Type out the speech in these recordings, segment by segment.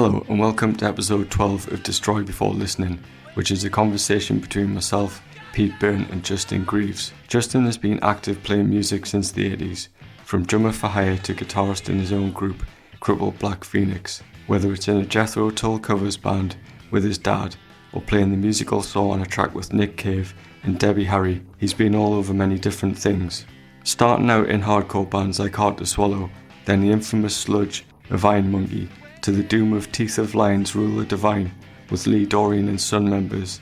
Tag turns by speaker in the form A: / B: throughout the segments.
A: Hello and welcome to episode 12 of Destroy Before Listening, which is a conversation between myself, Pete Byrne and Justin Greaves. Justin has been active playing music since the 80s, from drummer for hire to guitarist in his own group, Crippled-Black-Phoenix. Whether it's in a Jethro Tull covers band with his dad, or playing the musical saw on a track with Nick Cave and Debbie Harry, he's been all over many different things. Starting out in hardcore bands like Hard to Swallow, then the infamous sludge of Iron Monkey, to the doom of Teeth of Lion's Ruler Divine with Lee Dorian and Son members,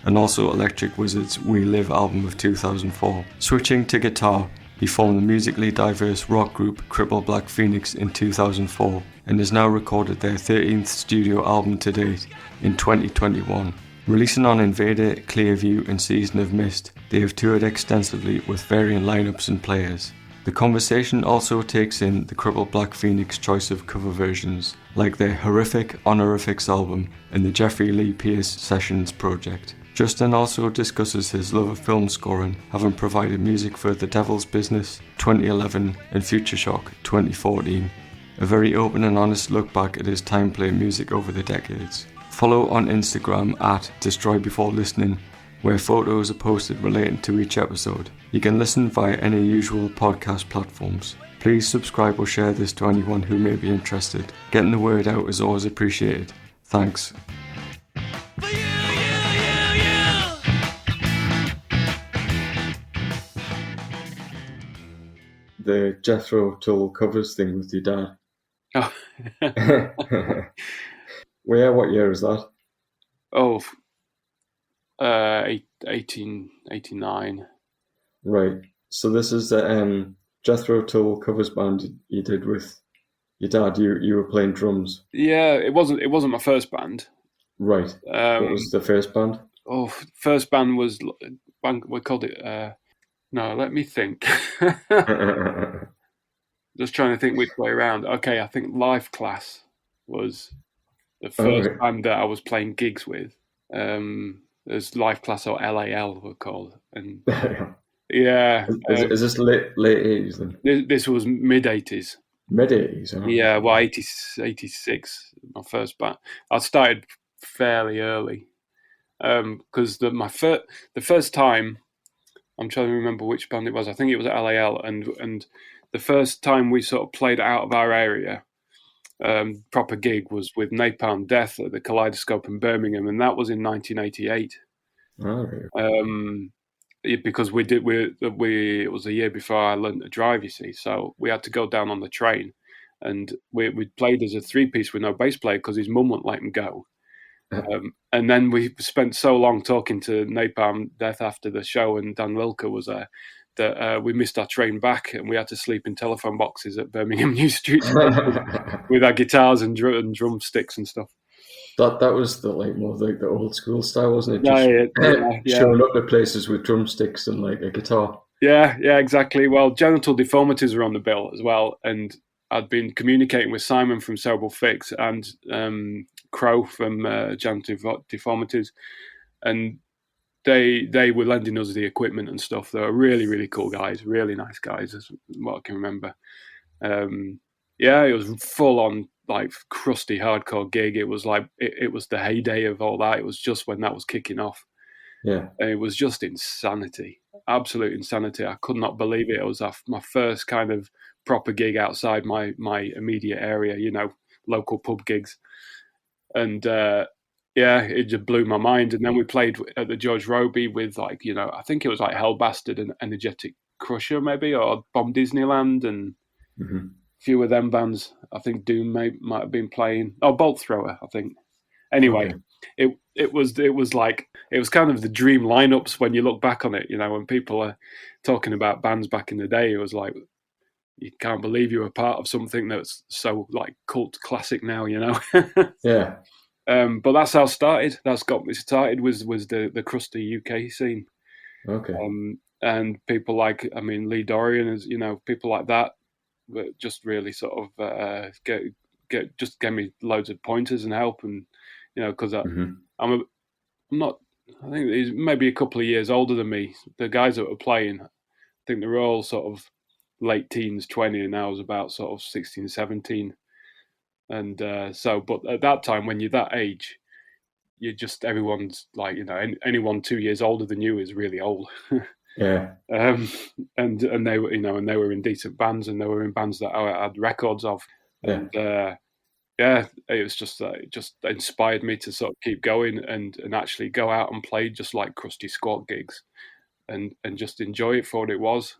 A: and also Electric Wizard's We Live album of 2004. Switching to guitar, he formed the musically diverse rock group Crippled-Black-Phoenix in 2004 and has now recorded their 13th studio album to date in 2021. Releasing on Invader, Clearview and Season of Mist, they have toured extensively with varying lineups and players. The conversation also takes in the Crippled-Black-Phoenix choice of cover versions, like their horrific Honorifics album and the Jeffrey Lee Pierce Sessions project. Justin also discusses his love of film scoring, having provided music for The Devil's Business 2011 and Future Shock 2014. A very open and honest look back at his time playing music over the decades. Follow on Instagram at Destroy Before Listening, where photos are posted relating to each episode. You can listen via any usual podcast platforms. Please subscribe or share this to anyone who may be interested. Getting the word out is always appreciated. Thanks. The Jethro Tull covers thing with your dad.
B: Oh.
A: What year is that?
B: 1889.
A: Right. So this is the Jethro Tull covers band you did with your dad. You were playing drums.
B: Yeah, it wasn't my first band.
A: Right. What was the first band?
B: First band was we called it. No, let me think. Just trying to think which way around. Okay, I think Life Class was the first band that I was playing gigs with. There's Life Class, or LAL we're called, and yeah.
A: Is this late 80s then?
B: This was mid 80s.
A: Mid 80s. Oh.
B: Yeah, well, 86. My first band. I started fairly early, because the first time, I'm trying to remember which band it was. I think it was at LAL, and the first time we sort of played out of our area, proper gig, was with Napalm Death at the Kaleidoscope in Birmingham, and that was in 1988.
A: Oh, right.
B: Because it was a year before I learned to drive, you see, so we had to go down on the train, and we played as a three-piece with no bass player because his mum wouldn't let him go. And then we spent so long talking to Napalm Death after the show, and Dan Lilker was there, that we missed our train back, and we had to sleep in telephone boxes at Birmingham New Street with our guitars and drumsticks and stuff.
A: That was more like the old school style, wasn't it?
B: Yeah.
A: Showing up to places with drumsticks and like a guitar.
B: Yeah, exactly. Well, Genital Deformities were on the bill as well, and I'd been communicating with Simon from Cerebral Fix and Crow from Genital Deformities, and they were lending us the equipment and stuff. They were really, really cool guys, really nice guys, is what I can remember. It was full on, like, crusty hardcore gig. It was like it was the heyday of all that. It was just when that was kicking off.
A: Yeah,
B: and it was just insanity, absolute insanity. I could not believe it. It was my first kind of proper gig outside my immediate area, local pub gigs, and it just blew my mind. And then we played at the George Robey with, like, I think it was like Hell Bastard and Energetic Crusher maybe, or Bomb Disneyland, and a few of them bands. I think Doom might have been playing. Oh, Bolt Thrower, I think. Anyway, okay. It was kind of the dream lineups when you look back on it. When people are talking about bands back in the day, it was like, you can't believe you were part of something that's so, like, cult classic now.
A: Yeah.
B: But that's how it started. That's got me started. Was the crusty UK scene.
A: Okay.
B: And people like, Lee Dorian, is people like that, but just really sort of just gave me loads of pointers and help, and because I'm not. I think he's maybe a couple of years older than me. The guys that were playing, I think they're all sort of late teens, 20, and I was about sort of 16, 17. And but at that time, when you're that age, everyone's like, anyone 2 years older than you is really old.
C: Yeah.
B: And they were, and they were in decent bands, and they were in bands that I had records of. And it was just it just inspired me to sort of keep going and actually go out and play just like crusty squat gigs, and just enjoy it for what it was.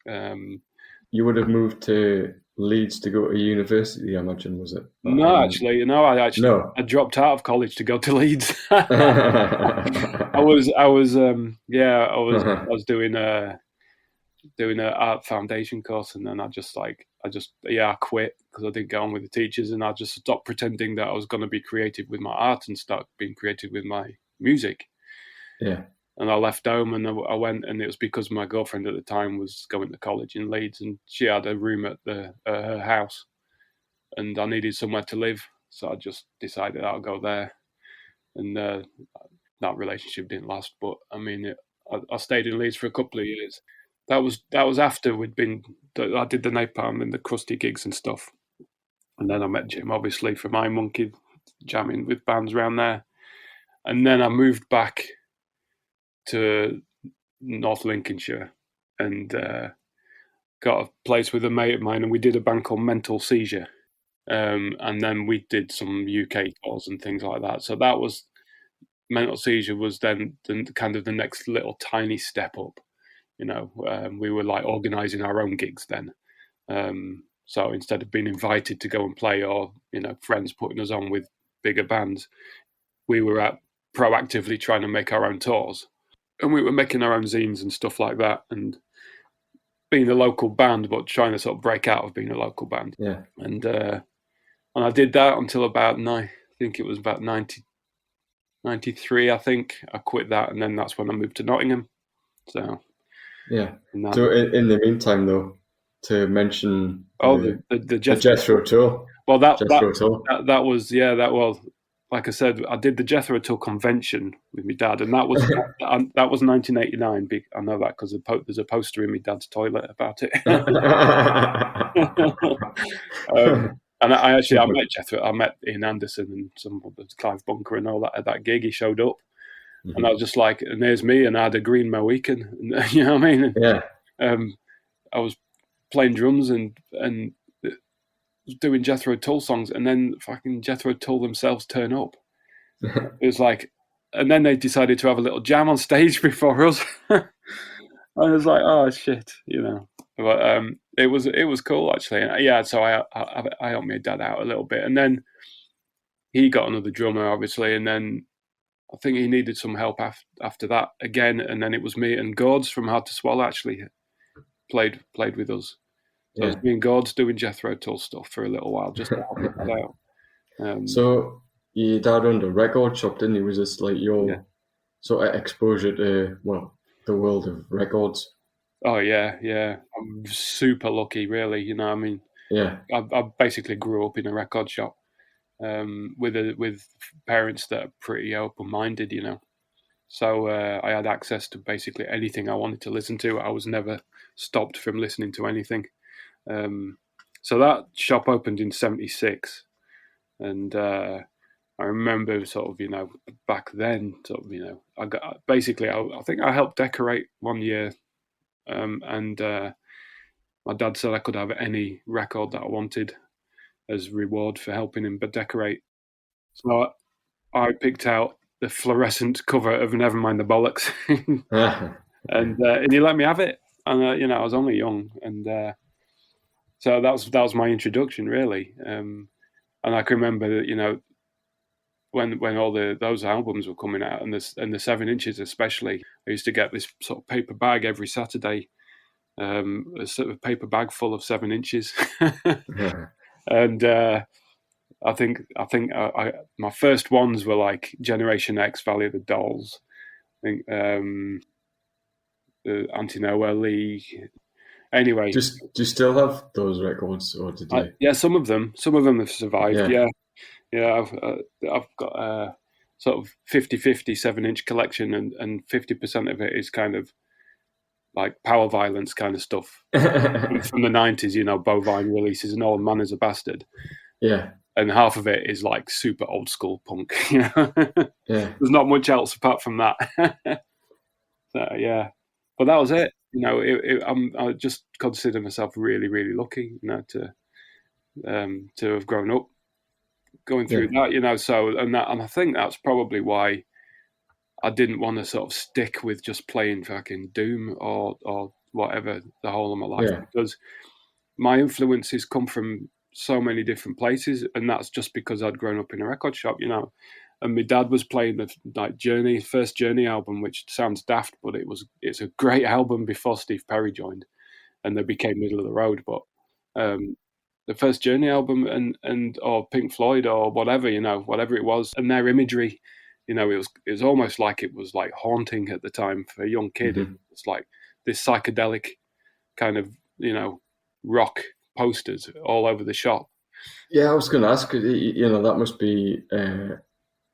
C: You would have moved to Leeds to go to university, I imagine, was it?
B: No, actually, I dropped out of college to go to Leeds. I was doing an art foundation course, and then I quit because I didn't get on with the teachers, and I just stopped pretending that I was going to be creative with my art and start being creative with my music.
C: Yeah.
B: And I left home, and I went, and it was because my girlfriend at the time was going to college in Leeds, and she had a room at her house, and I needed somewhere to live, so I just decided I'll go there. And that relationship didn't last, but I mean, I stayed in Leeds for a couple of years. That was after I did the Napalm and the crusty gigs and stuff, and then I met Jim, obviously, for My Monkey, jamming with bands around there, and then I moved back to North Lincolnshire and got a place with a mate of mine, and we did a band called Mental Seizure, and then we did some UK tours and things like that. So that was Mental Seizure was then kind of the next little tiny step up. We were like organising our own gigs then. So instead of being invited to go and play, or friends putting us on with bigger bands, we were proactively trying to make our own tours. And we were making our own zines and stuff like that, and being a local band, but trying to sort of break out of being a local band.
C: Yeah.
B: And I did that until about I think it was about 93. I think I quit that, and then that's when I moved to Nottingham. So
C: yeah. So in the meantime, though, to mention
B: the
C: Jethro Tull.
B: Well, that was like I said, I did the Jethro Tull convention with my dad, and that was 1989. I know that because there's a poster in my dad's toilet about it. And I met Jethro. I met Ian Anderson and some of Clive Bunker and all that at that gig. He showed up, and I was just like, and there's me, and I had a green Mohican. You know what I mean?
C: Yeah.
B: I was playing drums and doing Jethro Tull songs, and then fucking Jethro Tull themselves turn up. It was like, and then they decided to have a little jam on stage before us. I was like, oh shit, But it was cool actually. And yeah, so I helped my dad out a little bit, and then he got another drummer, obviously, and then I think he needed some help after that again, and then it was me and Gords from Hard to Swallow actually played with us. So it was me and Gords doing Jethro Tull stuff for a little while, just to help my dad out.
C: So your dad owned a record shop, didn't he? Was this like your sort of exposure to the world of records?
B: Oh yeah. I'm super lucky, really. I mean, I basically grew up in a record shop with parents that are pretty open-minded, So I had access to basically anything I wanted to listen to. I was never stopped from listening to anything. So that shop opened in '76, and I remember sort of, back then, sort of, I got basically, I think I helped decorate one year, and my dad said I could have any record that I wanted as reward for helping him decorate. So I picked out the fluorescent cover of Nevermind the Bollocks, and he let me have it. And I was only young, and so that was my introduction, really. And I can remember that, when all those albums were coming out, and the 7-inches especially, I used to get this sort of paper bag every Saturday, a sort of paper bag full of 7-inches, and I think my first ones were like Generation X, Valley of the Dolls, I think the Anti-Nowhere League. Anyway,
C: do you still have those records, or did you?
B: Yeah, some of them have survived. Yeah, I've got a sort of 50-50 7-inch collection, and 50% of it is kind of like power violence kind of stuff from the 90s, Bovine releases and All Man is a Bastard.
C: Yeah.
B: and half of it is like super old school punk.
C: Yeah.
B: There's not much else apart from that. So yeah, but that was it. I just consider myself really, really lucky, to have grown up going through that. So and I think that's probably why I didn't want to sort of stick with just playing fucking doom or whatever the whole of my life, because my influences come from so many different places, and that's just because I'd grown up in a record shop, and my dad was playing the first Journey album, which sounds daft, but it's a great album before Steve Perry joined, and they became middle of the road. But the first Journey album or Pink Floyd or whatever, whatever it was, and their imagery, it was almost like it was like haunting at the time for a young kid.
C: Mm-hmm.
B: It's like this psychedelic kind of, rock posters all over the shop.
C: Yeah, I was going to ask, that must be,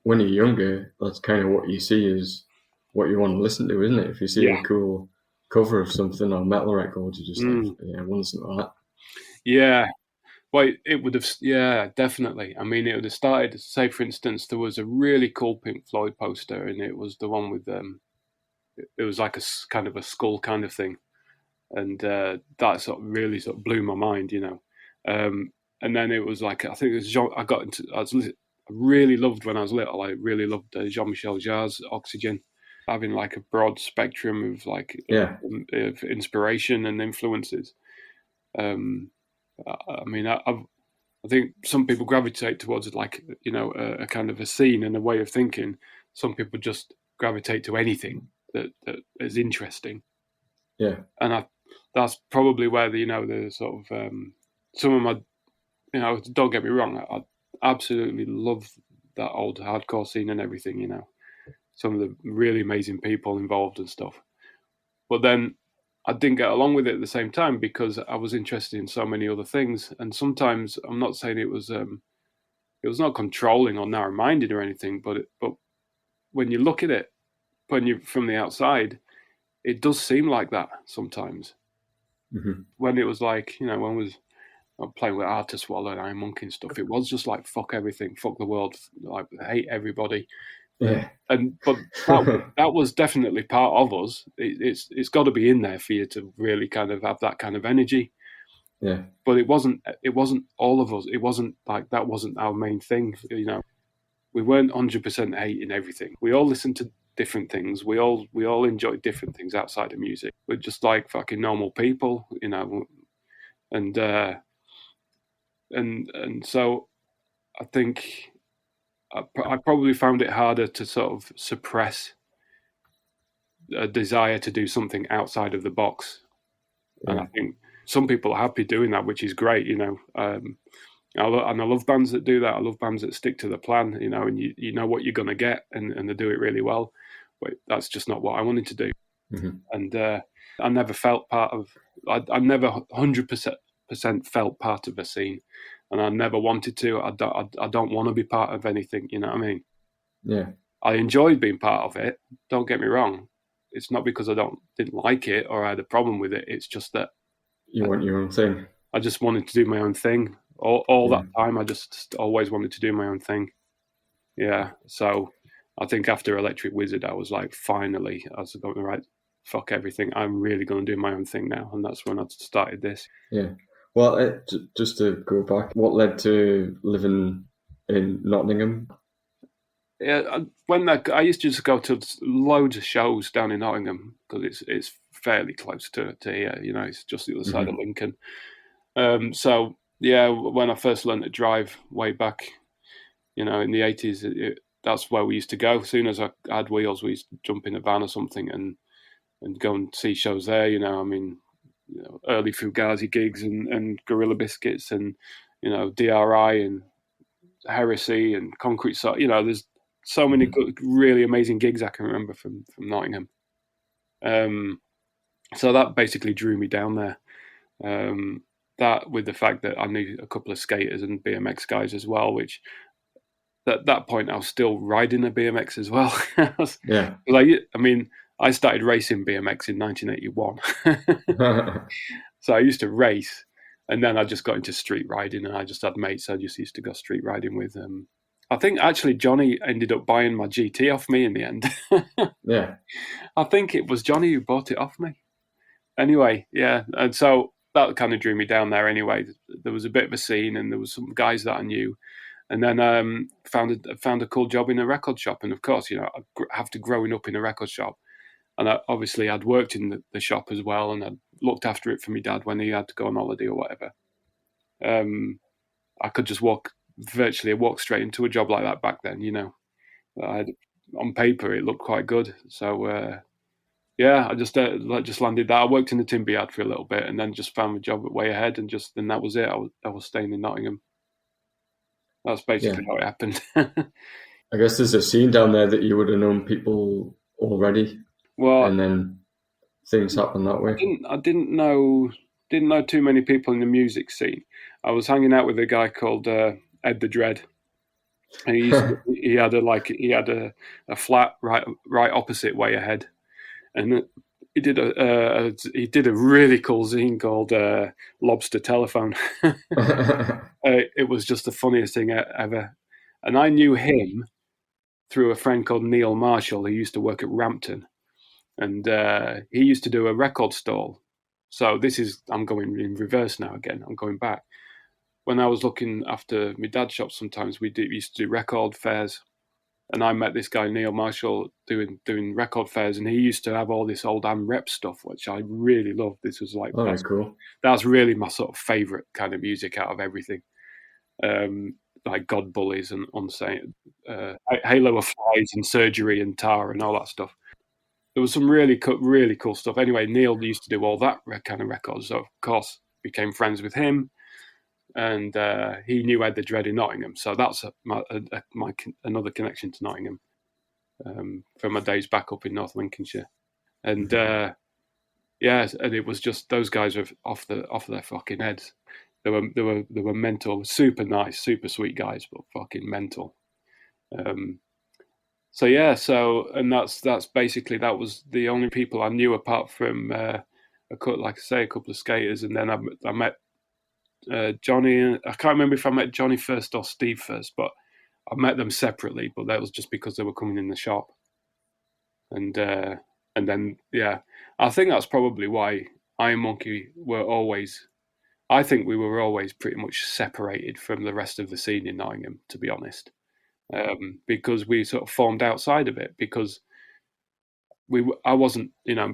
C: when you're younger, that's kind of what you see is what you want to listen to, isn't it? If you see a cool cover of something on metal records, you just I want to listen to that.
B: Yeah. Well, it would have, definitely. I mean, it would have started, say, for instance, there was a really cool Pink Floyd poster, and it was the one with, it was like a kind of a skull kind of thing. And that sort of really sort of blew my mind, and then it was like, I think it was I really loved when I was little. I really loved Jean-Michel Jarre's Oxygen, having like a broad spectrum of of inspiration and influences. I mean, I think some people gravitate towards like a kind of a scene and a way of thinking. Some people just gravitate to anything that is interesting.
C: Yeah,
B: and that's probably where the sort of some of my, don't get me wrong, I absolutely love that old hardcore scene and everything, some of the really amazing people involved and stuff. But then I didn't get along with it at the same time because I was interested in so many other things. And sometimes, I'm not saying it was not controlling or narrow-minded or anything, but when you look at it, when you're from the outside, it does seem like that sometimes.
C: Mm-hmm.
B: When it was like, when I was playing with Art to Swallow and Iron Monkey and stuff, it was just like, fuck everything, fuck the world, like hate everybody.
C: Yeah.
B: But that was definitely part of us. It's got to be in there for you to really kind of have that kind of energy.
C: Yeah.
B: But it wasn't all of us. It wasn't like, that wasn't our main thing. We weren't 100% hating everything. We all listened to different things. We all enjoyed different things outside of music. We're just like fucking normal people, and so I think I probably found it harder to sort of suppress a desire to do something outside of the box. Yeah. And I think some people are happy doing that, which is great, I love bands that do that. I love bands that stick to the plan, and you know what you're going to get, and they do it really well. But that's just not what I wanted to do.
C: Mm-hmm.
B: And I never felt part of, I never 100% felt part of a scene, and I never wanted to. I don't want to be part of anything, you know what I mean?
C: Yeah.
B: I enjoyed being part of it. Don't get me wrong. It's not because I didn't like it or I had a problem with it. It's just that
C: you want your own thing.
B: I just wanted to do my own thing. All that time, I just always wanted to do my own thing. Yeah. So I think after Electric Wizard, I was like, finally, I was going, right, fuck everything. I'm really going to do my own thing now. And that's when I started this.
C: Yeah. Well, just to go back, what led to living in Nottingham?
B: Yeah, I used to just go to loads of shows down in Nottingham because it's fairly close to here. It's just the other side of Lincoln. So yeah, when I first learned to drive way back, in the 80s, that's where we used to go. As soon as I had wheels, we used to jump in a van or something and go and see shows there. Early Fugazi gigs and Gorilla Biscuits and DRI and Heresy and Concrete. So there's so many good, really amazing gigs I can remember from Nottingham. So that basically drew me down there. That with the fact that I knew a couple of skaters and BMX guys as well, which at that point I was still riding a BMX as well.
C: Yeah.
B: I started racing BMX in 1981. So I used to race, And then I just got into street riding, and I just had mates I just used to go street riding with. I think actually Johnny ended up buying my GT off me in the end.
C: Yeah.
B: I think it was Johnny who bought it off me. Anyway, yeah. And so that kind of drew me down there anyway. There was a bit of a scene, and there was some guys that I knew. And then found a cool job in a record shop. And of course, after growing up in a record shop, and obviously I'd worked in the shop as well, and I'd looked after it for my dad when he had to go on holiday or whatever. I could just walk straight into a job like that back then, on paper it looked quite good. So yeah, I just landed that. I worked in the timber yard for a little bit, and then just found a job at Way Ahead, and then that was it. I was staying in Nottingham. That's basically how it happened.
C: I guess there's a scene down there that you would have known people already.
B: Well,
C: and then things happen that way.
B: I didn't know too many people in the music scene. I was hanging out with a guy called Ed the Dread. And he had a flat right opposite Way Ahead, and he did a really cool zine called Lobster Telephone. It was just the funniest thing ever, and I knew him through a friend called Neil Marshall who used to work at Rampton, and he used to do a record stall. So I'm going in reverse now again. I'm going back. When I was looking after my dad's shop, sometimes we used to do record fairs, and I met this guy Neil Marshall doing record fairs, and he used to have all this old Am Rep stuff, which I really loved. This was like,
C: that's cool.
B: That's really my sort of favourite kind of music out of everything, like God Bullies and Unsane, Halo of Flies and Surgery and Tar and all that stuff. There was some really cool stuff. Anyway, Neil used to do all that kind of records, so of course became friends with him. And he knew Ed the Dread in Nottingham, so that's another connection to Nottingham from my days back up in North Lincolnshire. And and it was just those guys were off their fucking heads. They were mental, super nice, super sweet guys, but fucking mental. And that's basically, that was the only people I knew apart from a couple of skaters, and then I met Johnny. I can't remember if I met Johnny first or Steve first, but I met them separately. But that was just because they were coming in the shop, and then I think that's probably why Iron Monkey were always. I think we were always pretty much separated from the rest of the scene in Nottingham, to be honest, because we sort of formed outside of it. Because I wasn't,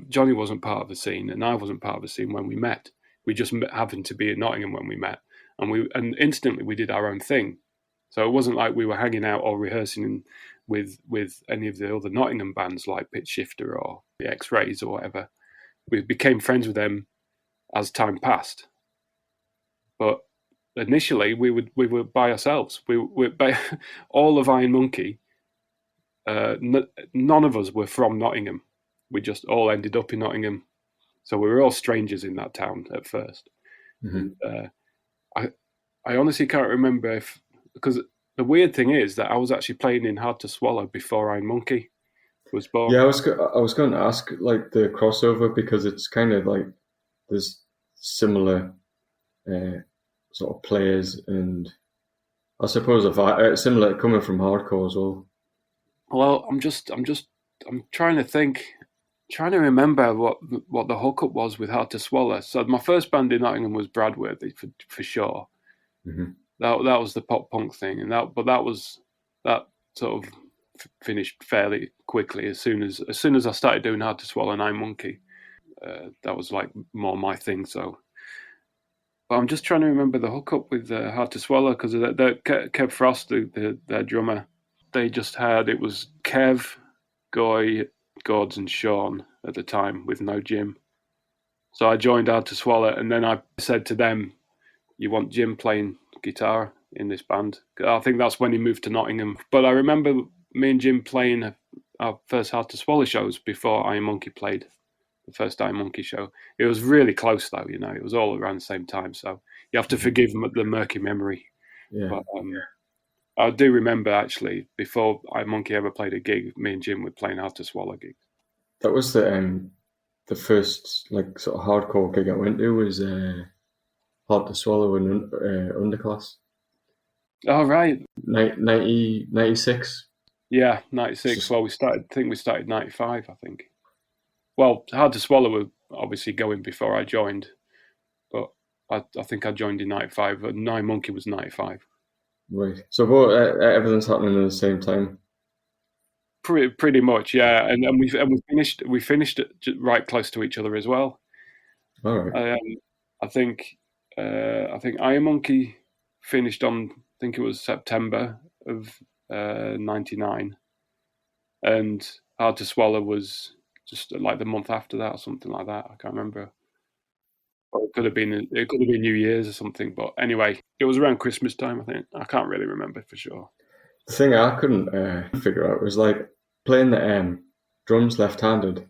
B: Johnny wasn't part of the scene, and I wasn't part of the scene when we met. We just happened to be in Nottingham when we met, and instantly we did our own thing. So it wasn't like we were hanging out or rehearsing with any of the other Nottingham bands like Pitch Shifter or the X-Rays or whatever. We became friends with them as time passed. But initially we were by ourselves. We by all of Iron Monkey. None of us were from Nottingham. We just all ended up in Nottingham. So we were all strangers in that town at first.
C: Mm-hmm.
B: I honestly can't remember because the weird thing is that I was actually playing in Hard to Swallow before Iron Monkey was born.
C: Yeah, I was going to ask like the crossover, because it's kind of like there's similar sort of players, and I suppose similar coming from hardcore as well.
B: Well, I'm trying to think. Trying to remember what the hookup was with Hard to Swallow. So my first band in Nottingham was Bradworthy for sure.
C: Mm-hmm.
B: That was the pop punk thing, and that sort of finished fairly quickly as soon as I started doing Hard to Swallow and Iron Monkey. That was like more my thing. So, but I'm just trying to remember the hookup with Hard to Swallow, because Kev Frost, their drummer, they just had, it was Kev, Goy, Gords and Sean at the time with no Jim. So I joined Hard to Swallow, and then I said to them, you want Jim playing guitar in this band? I think that's when he moved to Nottingham. But I remember me and Jim playing our first Hard to Swallow shows before Iron Monkey played the first Iron Monkey show. It was really close though, it was all around the same time. So you have to forgive the murky memory.
C: Yeah.
B: But, I do remember actually before Iron Monkey ever played a gig, me and Jim were playing Hard to Swallow gigs.
C: That was the first like sort of hardcore gig I went to was Hard to Swallow in underclass.
B: Oh right,
C: 96.
B: yeah, 96.
C: Just,
B: Well, we started 95. I think. Well, Hard to Swallow were obviously going before I joined, but I think I joined in 95. And Nine Monkey was 95.
C: right. So both, everything's happening at the same time.
B: Pretty much, yeah. And we finished it right close to each other as well.
C: All right.
B: I think Iron Monkey finished on, I think it was September of 99, and Hard to Swallow was just like the month after that or something like that. I can't remember. Or it could have been New Year's or something. But anyway, it was around Christmas time, I think. I can't really remember for sure.
C: The thing I couldn't figure out was like playing the drums left-handed.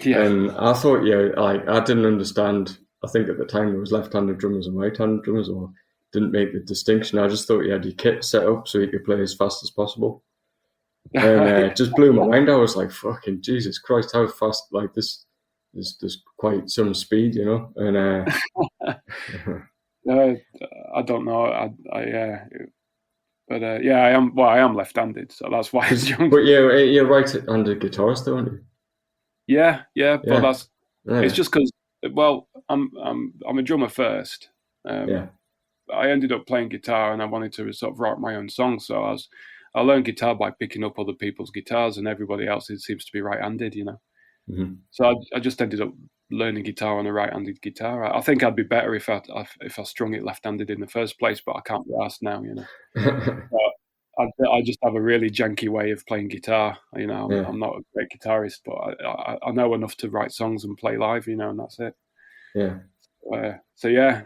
B: Yeah.
C: And I thought, like I didn't understand. I think at the time there was left-handed drummers and right-handed drummers, or didn't make the distinction. I just thought you had your kit set up so you could play as fast as possible. And it just blew my mind. I was like, fucking Jesus Christ, how fast, like this, there's quite some speed, you know? And
B: I don't know. But I am. Well, I am left-handed, so that's why.
C: But you're right-handed guitarist, though, aren't you?
B: Yeah. But that's it's just because. Well, I'm a drummer first. I ended up playing guitar, and I wanted to sort of write my own songs. So I learned guitar by picking up other people's guitars, and everybody else seems to be right-handed, you know.
C: Mm-hmm.
B: So I just ended up learning guitar on a right-handed guitar. I think I'd be better if I strung it left-handed in the first place, but I can't be asked now, you know. I just have a really janky way of playing guitar, you know. I'm not a great guitarist, but I know enough to write songs and play live, you know, and that's it.
C: Yeah.
B: So yeah.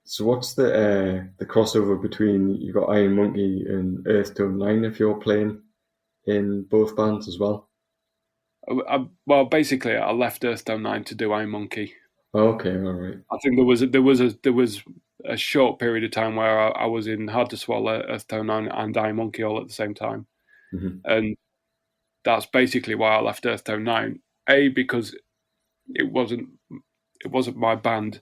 C: So what's the crossover between, you got Iron Monkey and Earth Tone 9 if you're playing in both bands as well?
B: Well, basically, I left Earth Tone 9 to do Iron Monkey.
C: Oh, okay, all right.
B: I think there was a short period of time where I was in Hard to Swallow, Earth Tone 9, and Iron Monkey all at the same time, and that's basically why I left Earth Tone 9. Because it wasn't my band.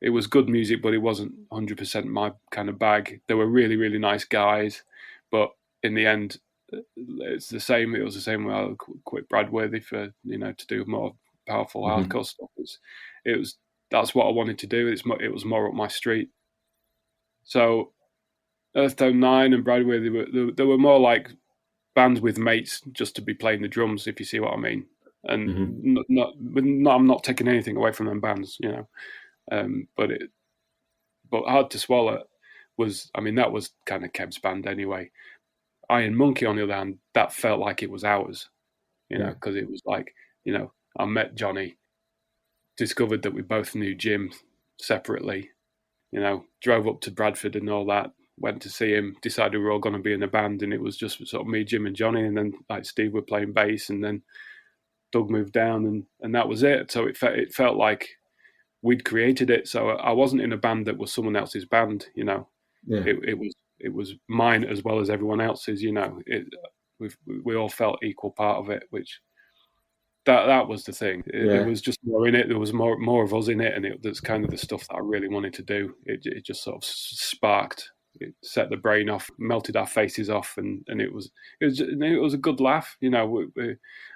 B: It was good music, but it wasn't 100% my kind of bag. They were really, really nice guys, but in the end, it's the same. It was the same way I quit Bradworthy for, you know, to do more powerful hardcore stuff. That's what I wanted to do. It was more up my street. So Earth Tone 9 and Bradworthy they were more like bands with mates just to be playing the drums, if you see what I mean. And I'm not taking anything away from them bands, you know. But Hard to Swallow was, I mean, that was kind of Kev's band anyway. Iron Monkey, on the other hand, that felt like it was ours, you know, because it was like, you know, I met Johnny, discovered that we both knew Jim separately, you know, drove up to Bradford and all that, went to see him, decided we were all going to be in a band, and it was just sort of me, Jim and Johnny, and then like Steve were playing bass, and then Doug moved down, and that was it. So it felt like we'd created it. So I wasn't in a band that was someone else's band, you know. It was mine as well as everyone else's, you know. We all felt equal part of it, which that was the thing. There was just more in it. There was more of us in it, and that's kind of the stuff that I really wanted to do. It just sort of sparked. It set the brain off, melted our faces off, and it was a good laugh, you know.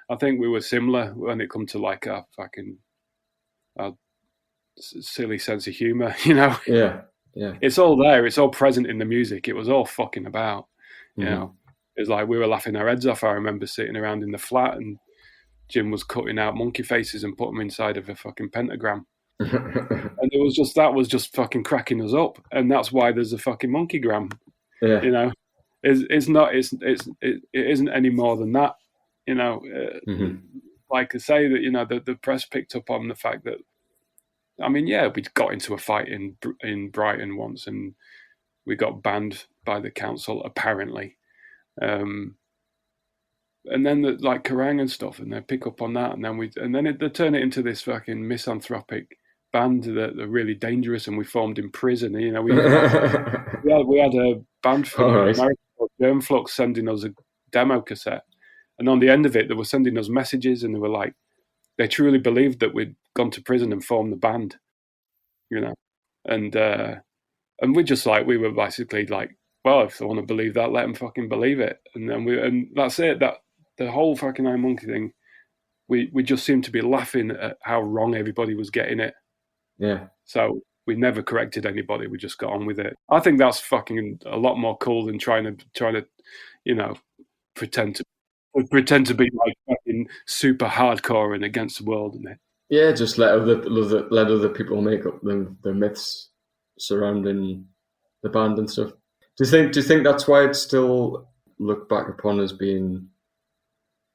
B: I think we were similar when it come to like our fucking silly sense of humor, you know.
C: Yeah.
B: It's all there. It's all present in the music. It was all fucking about, you know. It was like we were laughing our heads off. I remember sitting around in the flat and Jim was cutting out monkey faces and putting them inside of a fucking pentagram. And that was just fucking cracking us up. And that's why there's a fucking monkeygram. Yeah. You know, it isn't any more than that. You know, like I say that, you know, the press picked up on the fact that, I mean, yeah, we got into a fight in Brighton once, and we got banned by the council apparently. And then like Kerrang and stuff, and they pick up on that, and then they turn it into this fucking misanthropic band that are really dangerous, and we formed in prison. You know, we had a band from America called Germflux sending us a demo cassette, and on the end of it, they were sending us messages, and they were like, they truly believed that we'd gone to prison and formed the band, you know. and we just like, we were basically like, well, if they want to believe that, let them fucking believe it, and that's it. That the whole fucking Iron Monkey thing, we just seemed to be laughing at how wrong everybody was getting it.
C: Yeah.
B: So we never corrected anybody. We just got on with it. I think that's fucking a lot more cool than trying to, you know, pretend to be like fucking super hardcore and against the world, isn't it?
C: Yeah, just let other people make up the myths surrounding the band and stuff. Do you think that's why it's still looked back upon as being,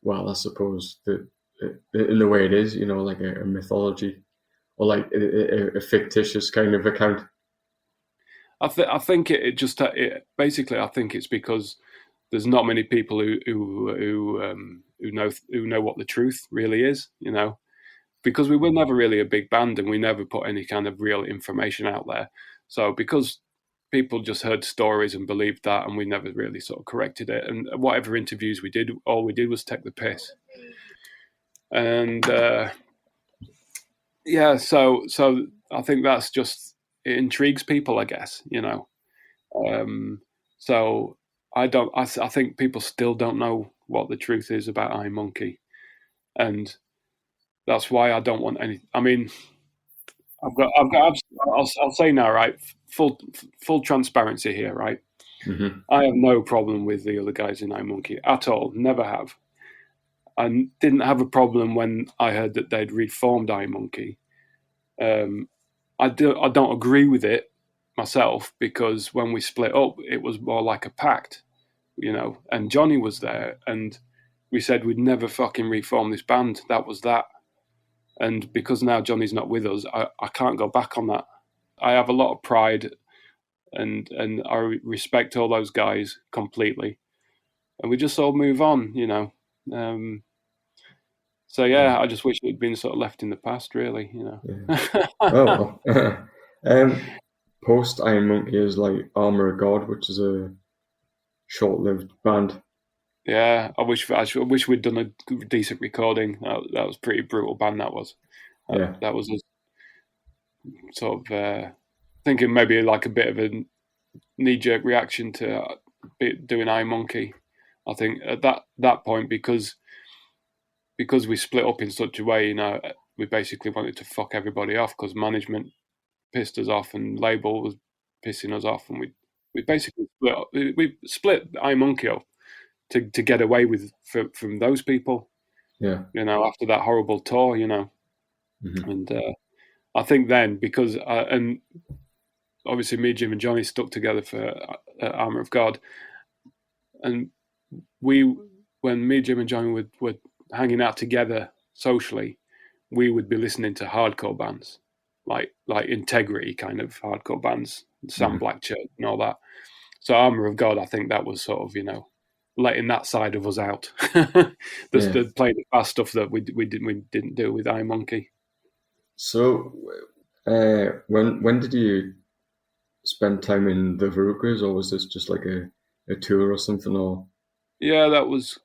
C: well, I suppose in the way it is, you know, like a mythology or like a fictitious kind of account?
B: I think it just basically, I think it's because there's not many people who know what the truth really is, you know, because we were never really a big band and we never put any kind of real information out there. So because people just heard stories and believed that, and we never really sort of corrected it. And whatever interviews we did, all we did was take the piss. And yeah, so I think that's just, it intrigues people, I guess, you know. So I think people still don't know what the truth is about Iron Monkey, and that's why I don't want any. I mean, I'll say now, right? Full transparency here, right?
C: Mm-hmm.
B: I have no problem with the other guys in Iron Monkey at all. Never have. I didn't have a problem when I heard that they'd reformed Iron Monkey. I don't agree with it myself, because when we split up, it was more like a pact, you know. And Johnny was there, and we said we'd never fucking reform this band. That was that. And because now Johnny's not with us, I can't go back on that. I have a lot of pride, and I respect all those guys completely, and we just all move on, you know. So yeah, I just wish it had been sort of left in the past, really, you know.
C: Yeah. Oh well. Post Iron Monkey is like Armor of God, which is a short-lived band.
B: Yeah, I wish we'd done a decent recording. That was a pretty brutal band. That was. That was a sort of thinking maybe like a bit of a knee-jerk reaction to doing Iron Monkey. I think at that point, because we split up in such a way, you know, we basically wanted to fuck everybody off because management pissed us off and label was pissing us off, and we basically split Iron Monkey up to get away with from those people.
C: Yeah,
B: you know, after that horrible tour, you know.
C: Mm-hmm.
B: And I think then, because and obviously me, Jim, and Johnny stuck together for Armor of God, and when me, Jim, and Johnny were hanging out together socially, we would be listening to hardcore bands like Integrity kind of hardcore bands, Sam Blackchurch and all that. So Armor of God, I think that was sort of, you know, letting that side of us out. Playing the fast stuff that we didn't do with Iron Monkey.
C: So, when did you spend time in the Verucas, or was this just like a tour or something? Or
B: yeah, that was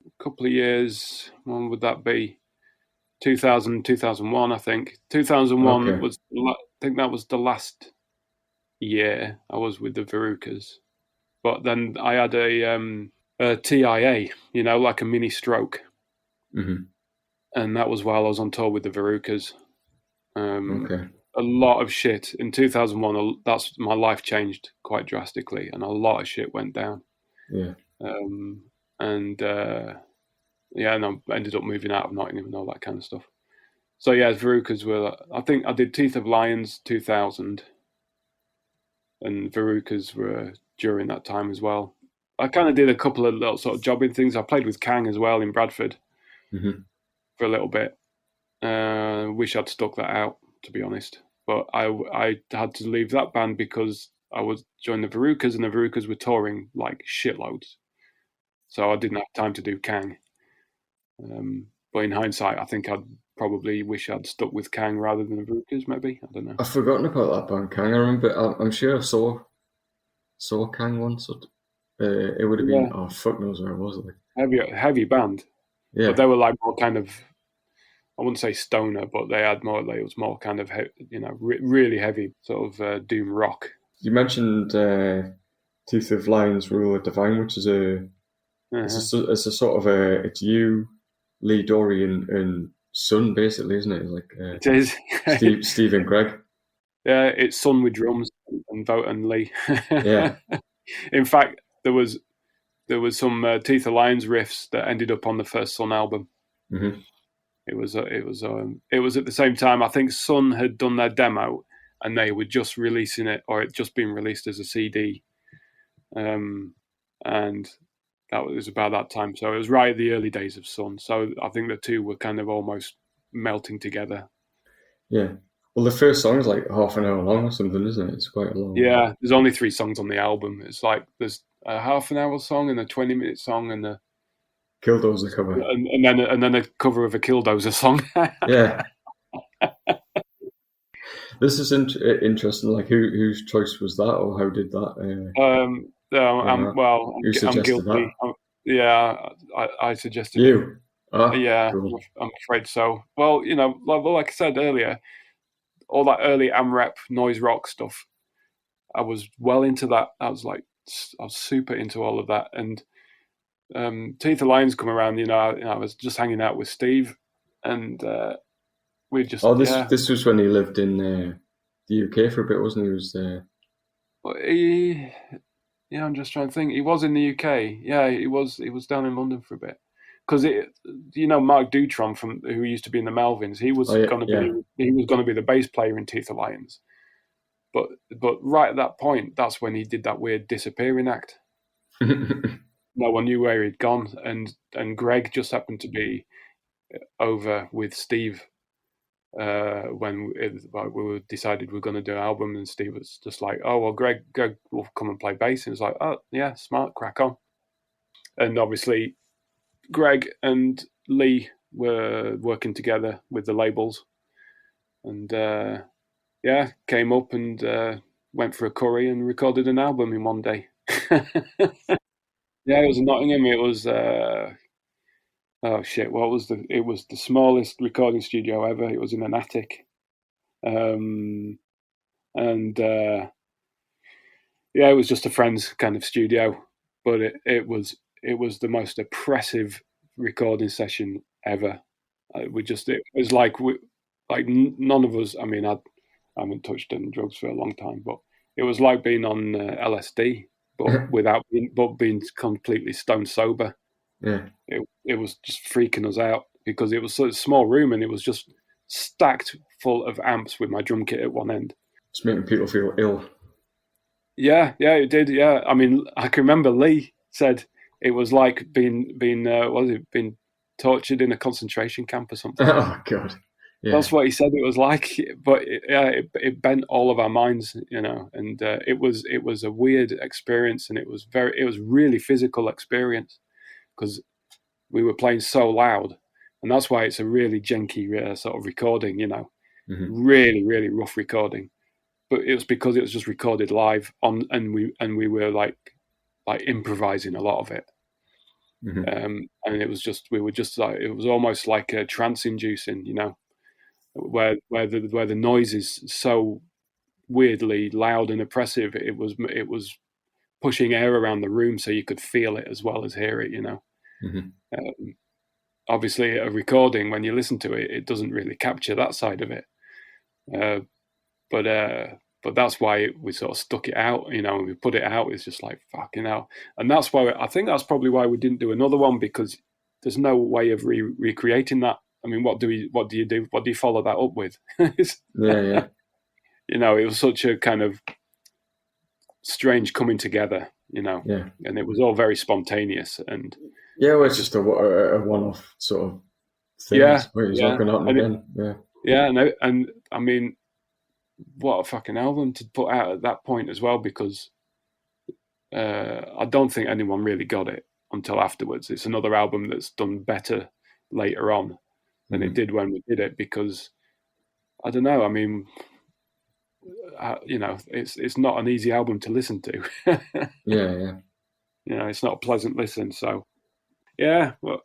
B: a couple of years. When would that be? 2000, 2001, I think. 2001 was, I think that was the last year I was with the Verucas. But then I had a TIA, you know, like a mini stroke.
C: Mm-hmm.
B: And that was while I was on tour with the Verucas. A lot of shit. In 2001, that's my life changed quite drastically, and a lot of shit went down.
C: Yeah.
B: And I ended up moving out of Nottingham and all that kind of stuff. So yeah, Verucas were, I think I did Teeth of Lions 2000, and Verucas were during that time as well. I kind of did a couple of little sort of jobbing things. I played with Kang as well in Bradford for a little bit. Wish I'd stuck that out, to be honest. But I had to leave that band because I was joining the Verucas, and the Verucas were touring like shitloads. So I didn't have time to do Kang. But in hindsight, I think I'd probably wish I'd stuck with Kang rather than the Verucas, maybe. I don't know.
C: I've forgotten about that band, Kang. I remember, I'm sure I saw Kang once. It would have been, fuck knows where it was. Like.
B: Heavy band.
C: Yeah.
B: But they were like more kind of, I wouldn't say stoner, but it was more kind of, really heavy sort of doom rock.
C: You mentioned Teeth of Lion's Rule of Divine, which is it's a sort of it's you, Lee, Dorian, and Son, basically, isn't it? Like
B: it is.
C: Steve and Greg.
B: Yeah, it's Son with drums and Vote and Lee.
C: Yeah.
B: In fact, there was some Teeth of Lions riffs that ended up on the first Son album.
C: Mm-hmm.
B: It was at the same time. I think Son had done their demo, and they were just releasing it, or it just been released as a CD, and that was about that time. So it was right at the early days of Son. So I think the two were kind of almost melting together.
C: Yeah. Well, the first song is like half an hour long or something, isn't it? It's quite long.
B: Yeah, there's only 3 songs on the album. It's like there's a half an hour song and a 20-minute song and a
C: Killdozer cover,
B: and then a cover of a Killdozer song.
C: Yeah. This is interesting. Like, whose choice was that, or how did that?
B: I'm guilty. I suggested
C: you.
B: Yeah,
C: cool.
B: I'm afraid so. Well, like I said earlier, all that early AMREP noise rock stuff, I was well into that. I was super into all of that. And Teeth of Lions come around, I was just hanging out with Steve, and we just...
C: this was when he lived in the UK for a bit, wasn't he?
B: I'm just trying to think. He was in the UK. Yeah, he was down in London for a bit. Because Mark Dutron, who used to be in the Melvins, he was going to be the bass player in Teeth of Lions, but right at that point, that's when he did that weird disappearing act. No one knew where he'd gone, and Greg just happened to be over with Steve when we decided we were going to do an album, and Steve was just like, "Oh well, Greg will come and play bass," and he was like, "Oh yeah, smart, crack on." And obviously Greg and Lee were working together with the labels, and came up and went for a curry and recorded an album in one day. Yeah, it was in Nottingham. It was it was the smallest recording studio ever. It was in an attic, it was just a friend's kind of studio, but it was the most oppressive recording session ever. It was like none of us. I mean, I haven't touched any drugs for a long time, but it was like being on LSD, but being completely stone sober.
C: Yeah,
B: it was just freaking us out because it was such a small room and it was just stacked full of amps with my drum kit at one end.
C: It's making people feel ill.
B: Yeah, it did. Yeah, I mean, I can remember Lee said it was like being tortured in a concentration camp or something.
C: Oh God, yeah.
B: That's what he said it was like. But it bent all of our minds, and it was a weird experience, and it was really physical experience because we were playing so loud, and that's why it's a really janky sort of recording,
C: Mm-hmm.
B: really, really rough recording. But it was because it was just recorded live and we were like improvising a lot of it.
C: Mm-hmm.
B: And it was almost like a trance inducing, where the noise is so weirdly loud and oppressive. It was pushing air around the room so you could feel it as well as hear it,
C: Mm-hmm.
B: Obviously a recording, when you listen to it, it doesn't really capture that side of it. But that's why we sort of stuck it out, and we put it out. It's just like fucking hell, and that's why I think that's probably why we didn't do another one, because there's no way of recreating that. I mean, what do you do? What do you follow that up with?
C: Yeah.
B: It was such a kind of strange coming together,
C: Yeah.
B: And it was all very spontaneous and
C: it's just a one-off sort of thing.
B: Yeah,
C: it's not going to happen again.
B: And I mean, what a fucking album to put out at that point as well, because I don't think anyone really got it until afterwards. It's another album that's done better later on than it did when we did it, because I don't know. I mean, it's not an easy album to listen to.
C: Yeah.
B: It's not a pleasant listen. So, yeah, well,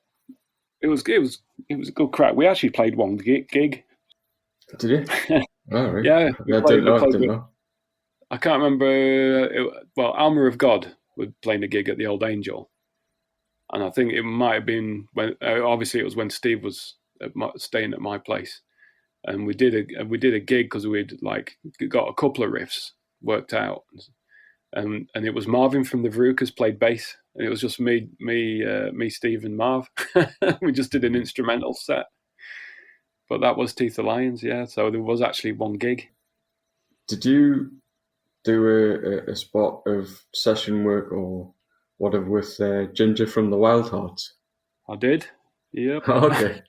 B: It was a good crack. We actually played one gig.
C: Did you? Oh, right.
B: Yeah,
C: I didn't know.
B: I can't remember. Alma of God were playing a gig at the Old Angel, and I think it might have been when. Obviously, it was when Steve was staying at my place, and we did a gig because we'd like got a couple of riffs worked out, and it was Marvin from the Verucas played bass, and it was just me, Steve, and Marv. We just did an instrumental set, but that was Teeth of Lions, yeah. So there was actually one gig.
C: Did you do a spot of session work or whatever with Ginger from the Wild Hearts?
B: I did. Yep.
C: Okay.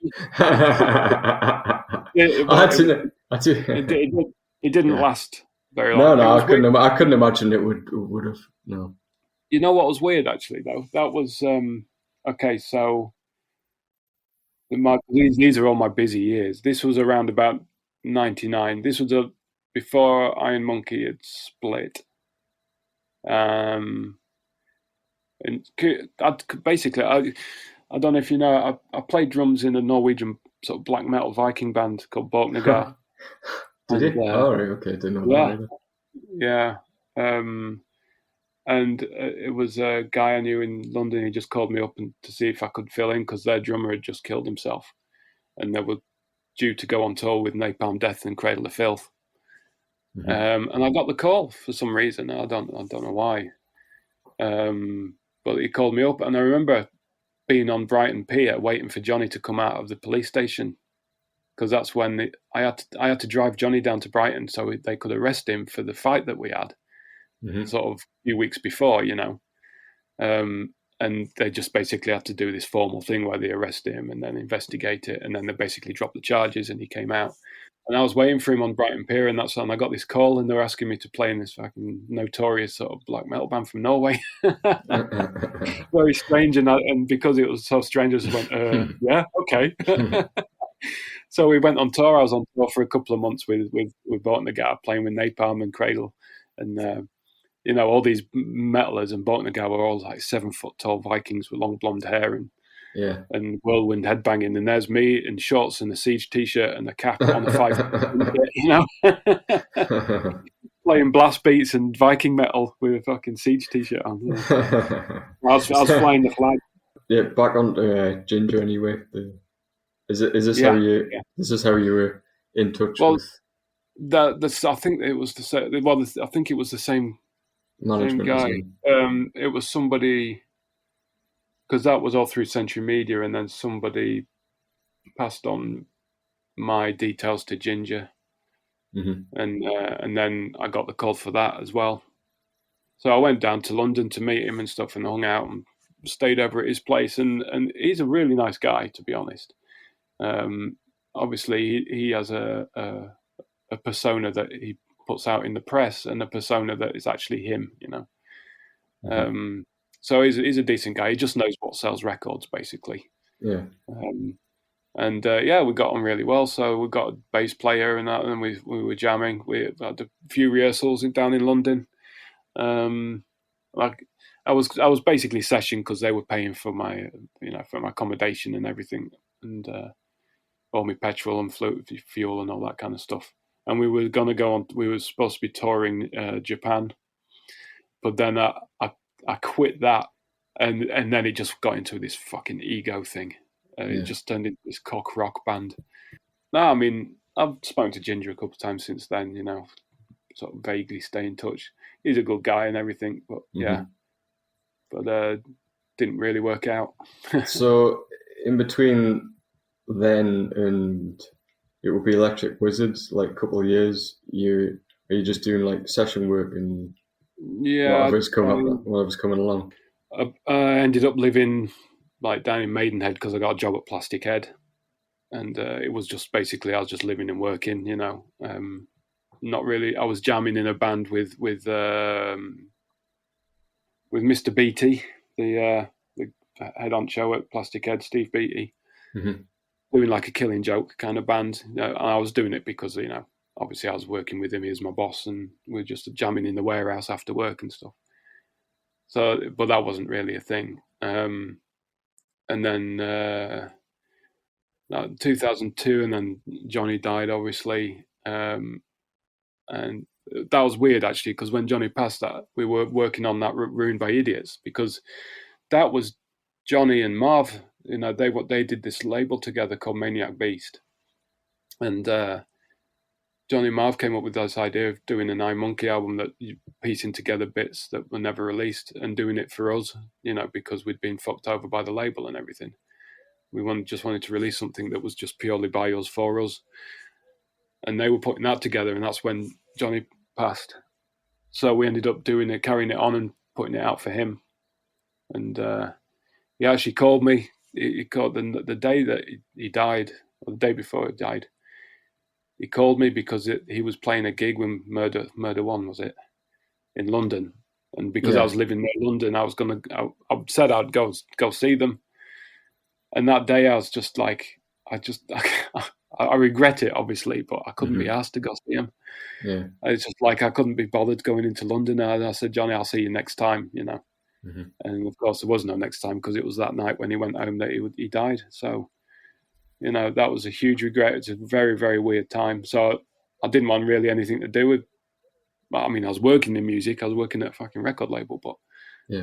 B: It didn't last very long.
C: No, I couldn't imagine it would have. No.
B: You know what was weird actually though? That was okay. So these are all my busy years. This was around about 99. This was before Iron Monkey had split. And basically, I don't know if you know, I played drums in a Norwegian sort of black metal Viking band called Borknagar.
C: Did you? Oh, right, okay, didn't know that either.
B: Yeah. And it was a guy I knew in London. He just called me up to see if I could fill in because their drummer had just killed himself, and they were due to go on tour with Napalm Death and Cradle of Filth. Mm-hmm. And I got the call for some reason. I don't know why. But he called me up, and I remember being on Brighton Pier waiting for Johnny to come out of the police station, because that's when I had to drive Johnny down to Brighton so they could arrest him for the fight that we had, sort of a few weeks before, you know. And they just basically had to do this formal thing where they arrest him and then investigate it, and then they basically dropped the charges, and he came out. And I was waiting for him on Brighton Pier, and that's when I got this call, and they were asking me to play in this fucking notorious sort of black metal band from Norway. Very strange, and because it was so strange, I just went, yeah, okay. So we went on tour. I was on tour for a couple of months with Borknagar, playing with Napalm and Cradle, and you know, all these metalers, and Borknagar were all like 7 foot tall Vikings with long blonde hair and whirlwind headbanging, and there's me in shorts and a Siege t-shirt and a cap on a 5 you know, playing blast beats and Viking metal with a fucking Siege t-shirt on. Yeah. I was flying the flag.
C: Yeah, back on to Ginger anyway. Is this how you? Yeah. This is how you were in touch with?
B: I think it was the same. Well, I think it was the same guy. It was somebody, because that was all through Century Media, and then somebody passed on my details to Ginger, and then I got the call for that as well. So I went down to London to meet him and stuff, and hung out and stayed over at his place, and he's a really nice guy, to be honest. Obviously, he has a persona that he puts out in the press, and a persona that is actually him, you know. So he's a decent guy. He just knows what sells records, basically. Yeah. And we got on really well. So we got a bass player and that, and we were jamming. We had a few rehearsals down in London. Like I was basically session because they were paying for my accommodation and everything, and all my petrol and fuel and all that kind of stuff. And we were going to go on. We were supposed to be touring Japan, but then I quit that, and then it just got into this fucking ego thing. It just turned into this cock rock band. No, I mean, I've spoken to Ginger a couple of times since then, you know, sort of vaguely stay in touch. He's a good guy and everything, but didn't really work out.
C: So in between then and it would be Electric Wizards, like a couple of years, are you just doing like session work and whatever's coming along?
B: I ended up living like down in Maidenhead because I got a job at Plastic Head, and it was just basically I was just living and working, you know. Not really. I was jamming in a band with Mr. Beatty, the head honcho at Plastic Head, Steve Beatty, doing like a Killing Joke kind of band. You know, and I was doing it because, you know, obviously I was working with him. He was my boss, and we were just jamming in the warehouse after work and stuff. So, but that wasn't really a thing. And then 2002, and then Johnny died, obviously. And that was weird, actually, because when Johnny passed, that we were working on that Ruined by Idiots, because that was Johnny and Marv. They did this label together called Maniac Beast, and Johnny and Marv came up with this idea of doing a Nine Monkey album, that piecing together bits that were never released and doing it for us, because we'd been fucked over by the label and everything. We just wanted to release something that was just purely by us, for us. And they were putting that together, and that's when Johnny passed. So we ended up doing it, carrying it on and putting it out for him. And he actually called me. He called the day that he died, or the day before he died. He called me because he was playing a gig when Murder One, was it, in London. And because I was living near London, I said I'd go see them. And that day I was just like, I regret it, obviously, but I couldn't be asked to go see him.
C: Yeah.
B: It's just like I couldn't be bothered going into London. And I said, Johnny, I'll see you next time, And of course there was no next time, because it was that night when he went home that he died. So, that was a huge regret. It's a very, very weird time. So I didn't want really anything to do with, I was working in music. I was working at a fucking record label, but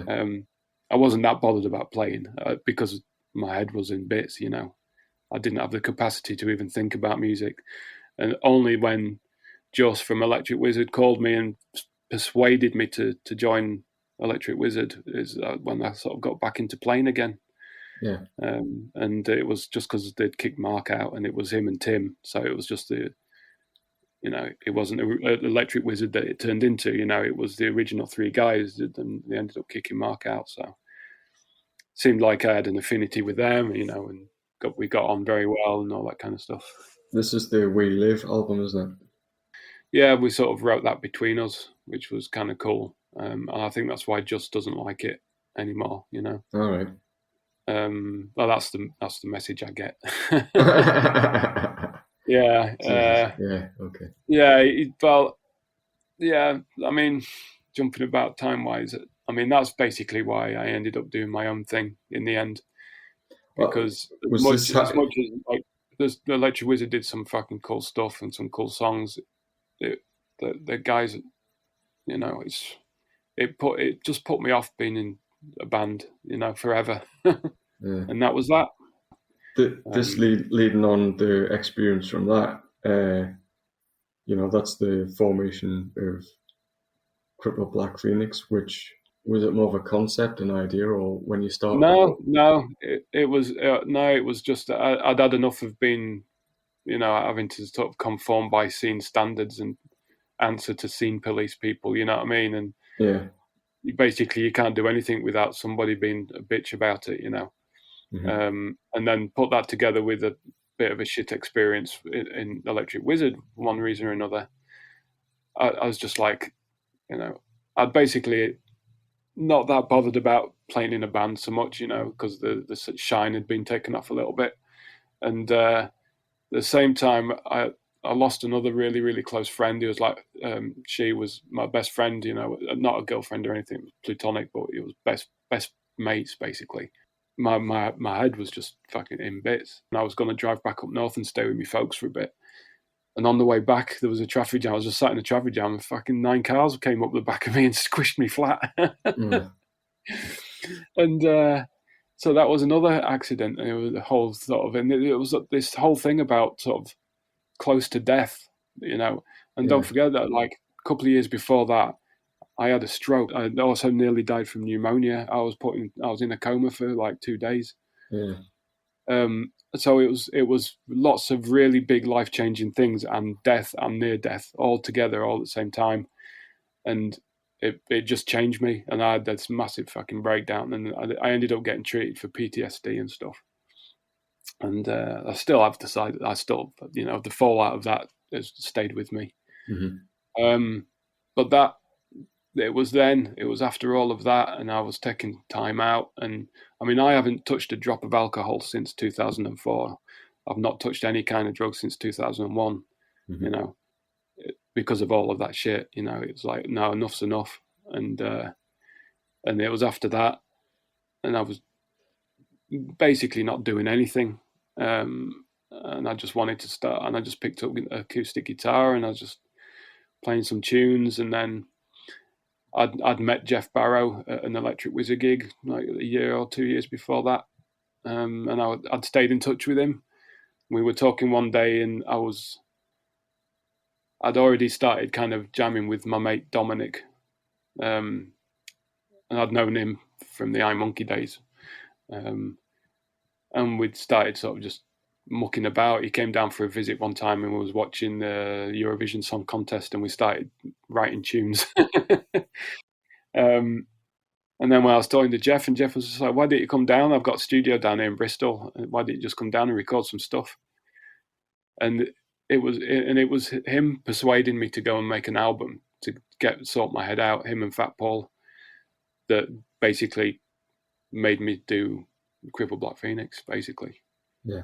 B: I wasn't that bothered about playing because my head was in bits, I didn't have the capacity to even think about music. And only when Joss from Electric Wizard called me and persuaded me to join Electric Wizard is when I sort of got back into playing again.
C: Yeah.
B: And it was just because they'd kicked Mark out, and it was him and Tim. So it was just it wasn't an Electric Wizard that it turned into, it was the original three guys, and they ended up kicking Mark out. So it seemed like I had an affinity with them, and we got on very well and all that kind of stuff.
C: This is the We Live album, isn't it?
B: Yeah, we sort of wrote that between us, which was kind of cool. And I think that's why Just doesn't like it anymore,
C: All right.
B: Well, that's the message I get. Yeah.
C: Yeah. Okay.
B: Yeah. Well, yeah. Jumping about time-wise, that's basically why I ended up doing my own thing in the end. Because as much as like the Electric Wizard did some fucking cool stuff and some cool songs, the guys, it just put me off being in a band, forever. And that was that.
C: This leading on the experience from that, that's the formation of Crippled-Black-Phoenix, which was it more of a concept, an idea, or when you started?
B: No, it was just I'd had enough of being, having to sort of conform by scene standards and answer to scene police people, you know what I mean? And you can't do anything without somebody being a bitch about it, and then put that together with a bit of a shit experience in Electric Wizard for one reason or another. I was just like, I'd basically not that bothered about playing in a band so much, because the shine had been taken off a little bit. And at the same time, I lost another really, really close friend. He was like, she was my best friend, not a girlfriend or anything, it was platonic, but it was best mates, basically. My head was just fucking in bits. And I was going to drive back up north and stay with my folks for a bit. And on the way back, there was a traffic jam. I was just sat in a traffic jam, and fucking 9 cars came up the back of me and squished me flat. And so that was another accident. And it was a whole sort of, and it was this whole thing about sort of close to death, And don't forget that, like a couple of years before that, I had a stroke. I also nearly died from pneumonia. I was in a coma for like 2 days.
C: Yeah.
B: So it was lots of really big life-changing things and death and near death all together all at the same time, and it just changed me. And I had this massive fucking breakdown, and I ended up getting treated for PTSD and stuff. And I still have decided, the fallout of that has stayed with me. But that. It was after all of that, and I was taking time out. And I haven't touched a drop of alcohol since 2004. I've not touched any kind of drug since 2001, because of all of that shit. It's like, no, enough's enough. And it was after that, and I was basically not doing anything. and I just wanted to start, and I just picked up an acoustic guitar and I was just playing some tunes, and then I'd met Jeff Barrow at an Electric Wizard gig like a year or 2 years before that, and I'd stayed in touch with him. We were talking one day, and I'd already started kind of jamming with my mate Dominic, and I'd known him from the iMonkey days, and we'd started sort of just mucking about. He came down for a visit one time and we was watching the Eurovision Song Contest, and we started writing tunes. And then when I was talking to Jeff, and Jeff was just like, "Why didn't you come down? I've got a studio down here in Bristol. Why didn't you just come down and record some stuff?" And it was him persuading me to go and make an album, to sort my head out, him and Fat Paul, that basically made me do Crippled-Black-Phoenix, basically.
C: Yeah.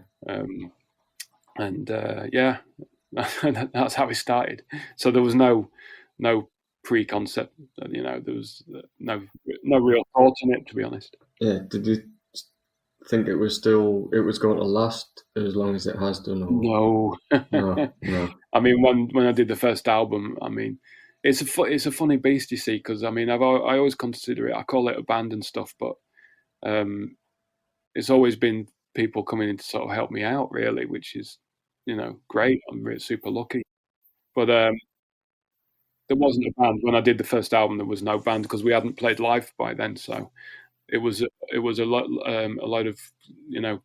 B: Yeah, that's how it started. So there was no pre-concept, there was no real thought in it, to be honest.
C: Yeah. Did you think it was going to last as long as it has done?
B: Or... No. I mean, when I did the first album, I mean, it's a funny beast, you see, because I mean, I always consider it, I call it a band and stuff, but it's always been people coming in to sort of help me out, really, which is, great. I'm really super lucky. But there wasn't a band when I did the first album. There was no band because we hadn't played live by then. So it was a lot of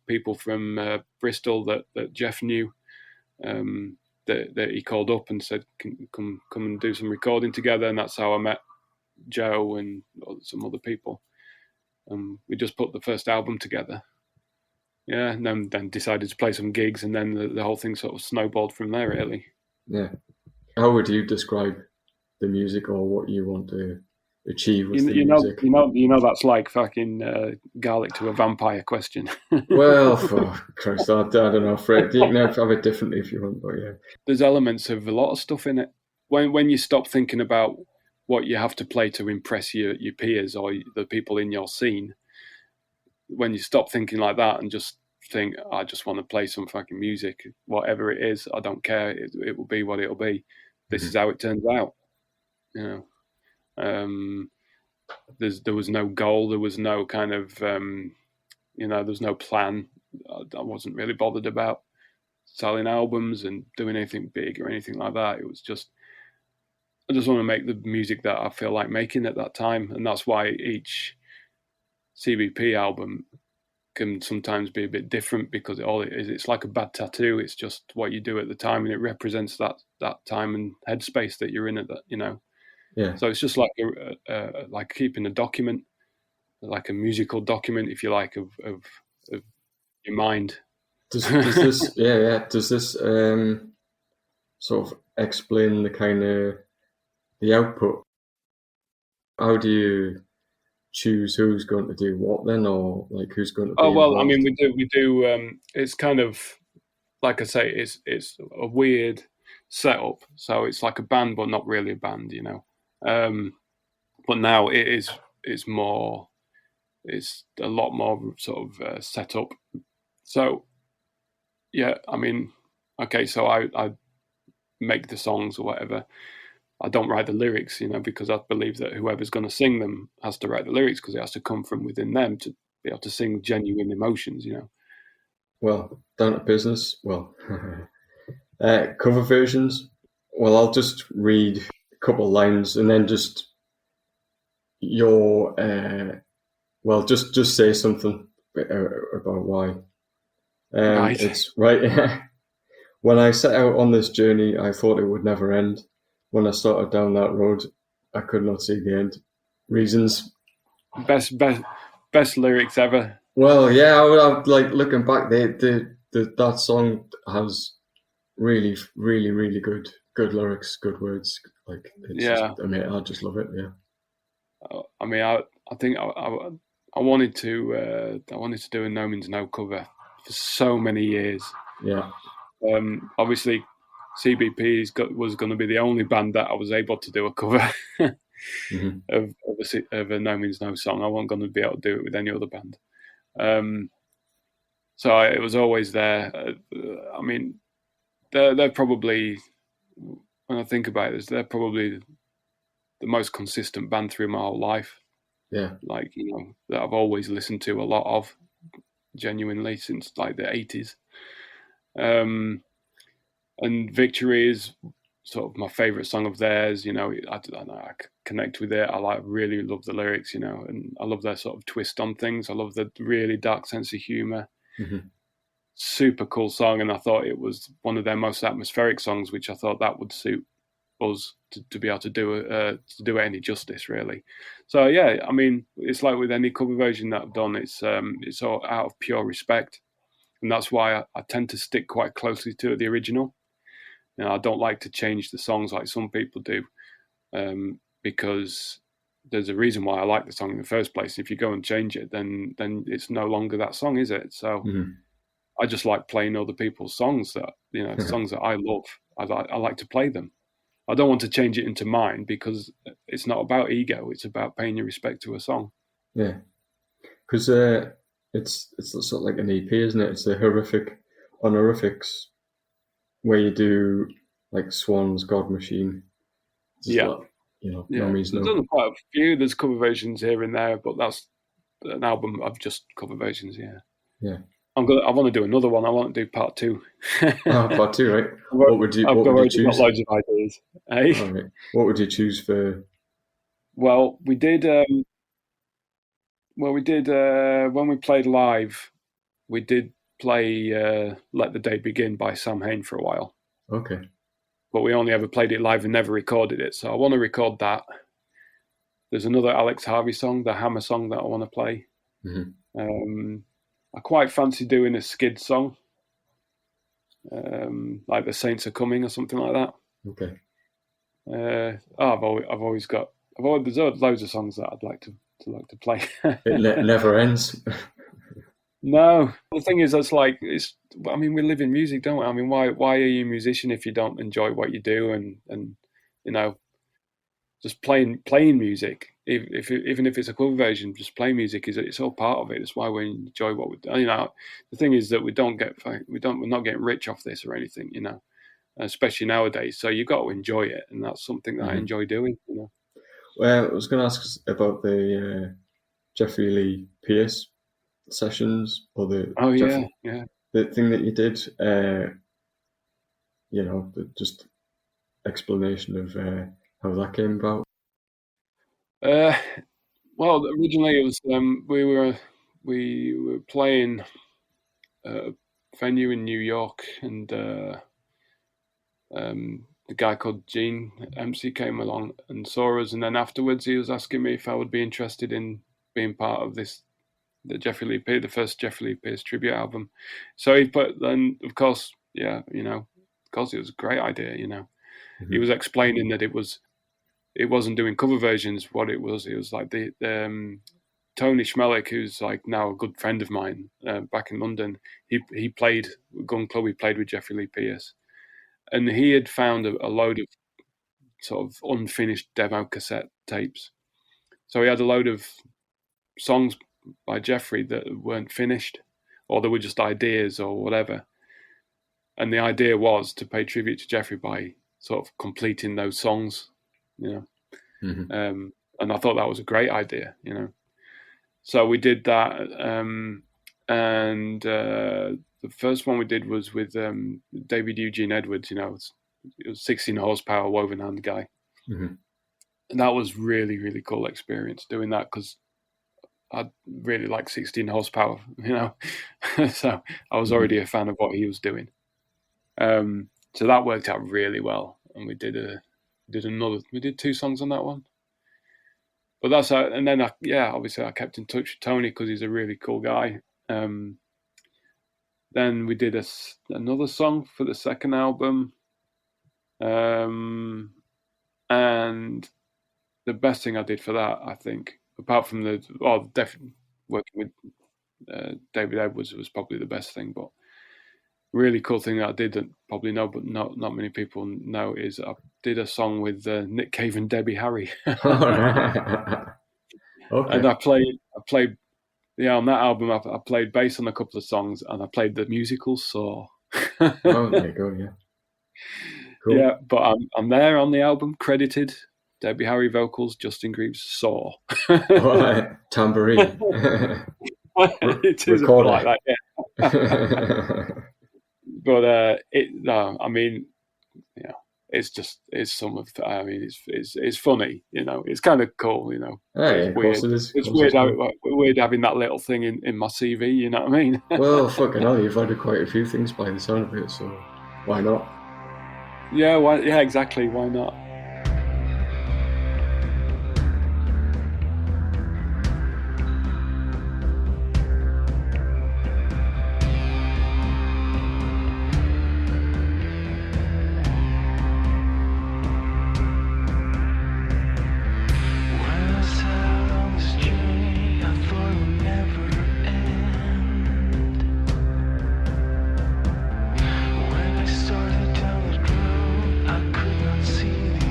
B: people from Bristol that Jeff knew, that he called up and said, come and do some recording together, and that's how I met Joe and some other people. We just put the first album together. Yeah, and then decided to play some gigs, and then the whole thing sort of snowballed from there, really.
C: Yeah. How would you describe the music, or what you want to achieve with the music?
B: You know that's like fucking garlic to a vampire question.
C: Well, for Christ, I don't know, Fred. You can have it differently if you want, but yeah.
B: There's elements of a lot of stuff in it. When you stop thinking about what you have to play to impress your peers or the people in your scene, when you stop thinking like that and just think, I just want to play some fucking music, whatever it is, I don't care, it will be what it'll be. This is how it turns out. There was no goal, there was no kind of there's no plan. I wasn't really bothered about selling albums and doing anything big or anything like that. It was just, I just want to make the music that I feel like making at that time, and that's why each CBP album can sometimes be a bit different, because it's like a bad tattoo. It's just what you do at the time, and it represents that time and headspace that you're in at that,
C: Yeah.
B: So it's just like like keeping a document, like a musical document, if you like, of your mind.
C: Does this does this sort of explain the kind of the output? How do you choose who's going to do what then, or like who's going to be involved?
B: I mean, we do it's kind of, like I say, it's a weird setup, so it's like a band but not really a band, but now it's a lot more sort of set up. So yeah, I mean, okay, so I make the songs or whatever. I don't write the lyrics, because I believe that whoever's going to sing them has to write the lyrics, because it has to come from within them to be able to sing genuine emotions,
C: Well, down to business. Well, cover versions. Well, I'll just read a couple of lines and then just just say something about why.
B: Right.
C: It's right. When I set out on this journey, I thought it would never end. When I started down that road, I could not see the end. Reasons.
B: Best lyrics ever.
C: Well, yeah, I like looking back. That song has really, really, really good lyrics, good words. Like, I just love it. Yeah.
B: I mean, I think I wanted to do a No Means No cover for so many years.
C: Yeah.
B: Obviously, CBP was going to be the only band that I was able to do a cover of a No Means No song. I wasn't going to be able to do it with any other band. So it was always there. I mean, they're probably, when I think about this, they're probably the most consistent band through my whole life.
C: Yeah.
B: Like, that I've always listened to a lot of, genuinely, since like the 80s. And Victory is sort of my favourite song of theirs. I don't know, I connect with it. I really love the lyrics, and I love their sort of twist on things. I love the really dark sense of humour.
C: Mm-hmm.
B: Super cool song, and I thought it was one of their most atmospheric songs, which I thought that would suit us to be able to do it any justice, really. So yeah, I mean, it's like with any cover version that I've done, it's all out of pure respect, and that's why I tend to stick quite closely to the original. I don't like to change the songs like some people do, because there's a reason why I like the song in the first place. If you go and change it, then it's no longer that song, is it? So I just like playing other people's songs that, songs that I love. I like to play them. I don't want to change it into mine, because it's not about ego. It's about paying your respect to a song.
C: Yeah, because it's sort of like an EP, isn't it? It's a honorifics, where you do like Swans, God Machine.
B: Yeah.
C: Like,
B: There's done quite a few. There's cover versions here and there, but that's an album of just cover versions.
C: Yeah.
B: I want to do another one. I want to do part 2.
C: Part 2, right? What would you choose?
B: Got loads of ideas. Eh?
C: All right. What would you choose for?
B: Well, we did. When we played live, we did play "Let the Day Begin" by Sam Hain for a while.
C: Okay.
B: But we only ever played it live and never recorded it. So I want to record that. There's another Alex Harvey song, the Hammer song, that I want to play.
C: Mm-hmm.
B: I quite fancy doing a Skid song, like "The Saints Are Coming" or something like that.
C: Okay.
B: There's loads of songs that I'd like to play.
C: It never ends.
B: No, the thing is, we live in music, don't we? I mean, why are you a musician if you don't enjoy what you do and just playing music, even if it's a cover version, just playing music it's all part of it. It's why we enjoy what we do. The thing is that we're not getting rich off this or anything, especially nowadays. So you've got to enjoy it, and that's something that I enjoy doing.
C: Well, I was going to ask about the Jeffrey Lee Pierce sessions, or the the thing that you did. Just explanation of how that came about.
B: Well, originally it was we were playing a venue in New York, and the guy called Gene MC came along and saw us, and then afterwards he was asking me if I would be interested in being part of the first Jeffrey Lee Pierce tribute album. So of course, it was a great idea. Mm-hmm. He was explaining that it wasn't doing cover versions. What it was like the Tony Schmelik, who's like now a good friend of mine back in London. He played Gun Club. He played with Jeffrey Lee Pierce, and he had found a load of sort of unfinished demo cassette tapes. So he had a load of songs by Jeffrey that weren't finished, or they were just ideas or whatever. And the idea was to pay tribute to Jeffrey by sort of completing those songs,
C: Mm-hmm.
B: And I thought that was a great idea, So we did that, and the first one we did was with David Eugene Edwards. It was 16 horsepower woven hand guy,
C: mm-hmm.
B: and that was really, really cool experience doing that, because I really like 16 horsepower, so I was already a fan of what he was doing. So that worked out really well, and we did 2 songs on that one. But that's how, and then obviously I kept in touch with Tony because he's a really cool guy. Then we did another song for the second album, and the best thing I did for that, I think, apart from definitely working with David Edwards was probably the best thing, but really cool thing that I did that probably know, but not many people know, is I did a song with Nick Cave and Debbie Harry.
C: Okay.
B: And I played Yeah, on that album, I played bass on a couple of songs, and I played the musical Saw.
C: Oh, there you go. Yeah. Cool.
B: Yeah, but I'm there on the album, credited. Debbie Harry vocals, Justin Greaves, Saw.
C: Tambourine.
B: It is a bit like that, yeah. But I mean, yeah, it's funny, you know. It's kind of cool, you know.
C: It's weird.
B: It's weird having that little thing in my CV. You know what I mean?
C: Well, fucking hell, you've had quite a few things by the sound of it, so why not?
B: Yeah, yeah, exactly. Why not?
D: When I started down the road, I could not see the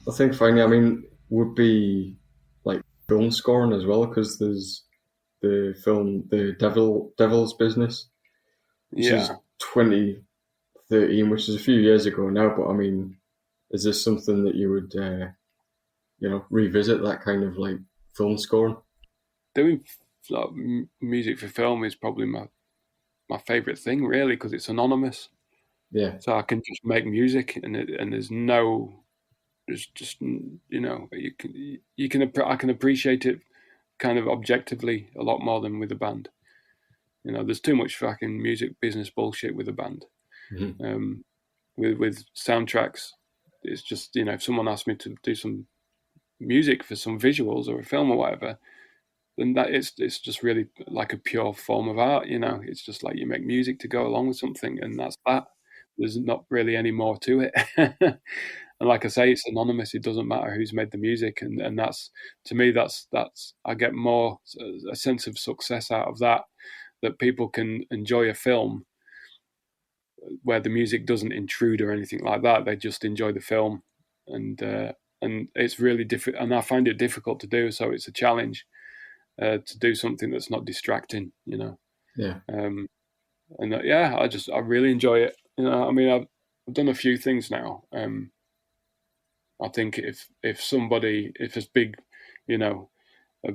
C: I think finally, I mean, would be like film scoring as well, because there's the film The Devil's Business, which is
B: Yeah.
C: 2013, which is a few years ago now. But I mean, is this something that you would, revisit, that kind of like film scoring?
B: Doing like, music for film is probably my favorite thing, really, because it's anonymous.
C: Yeah,
B: So I can just make music, and there's no, there's just I can appreciate it kind of objectively a lot more than with a band. There's too much fucking music business bullshit with a band.
C: mm-hmm.
B: With soundtracks, it's just if someone asked me to do some music for some visuals or a film or whatever, then that it's just really like a pure form of art. It's just like you make music to go along with something, and that's that. There's not really any more to it. And like I say, it's anonymous. It doesn't matter who's made the music, and that's, to me, that's I get more a sense of success out of that people can enjoy a film where the music doesn't intrude or anything like that. They just enjoy the film, and it's really difficult, and I find it difficult to do. So it's a challenge to do something that's not distracting.
C: Yeah.
B: I really enjoy it. I mean, I've done a few things now. I think if a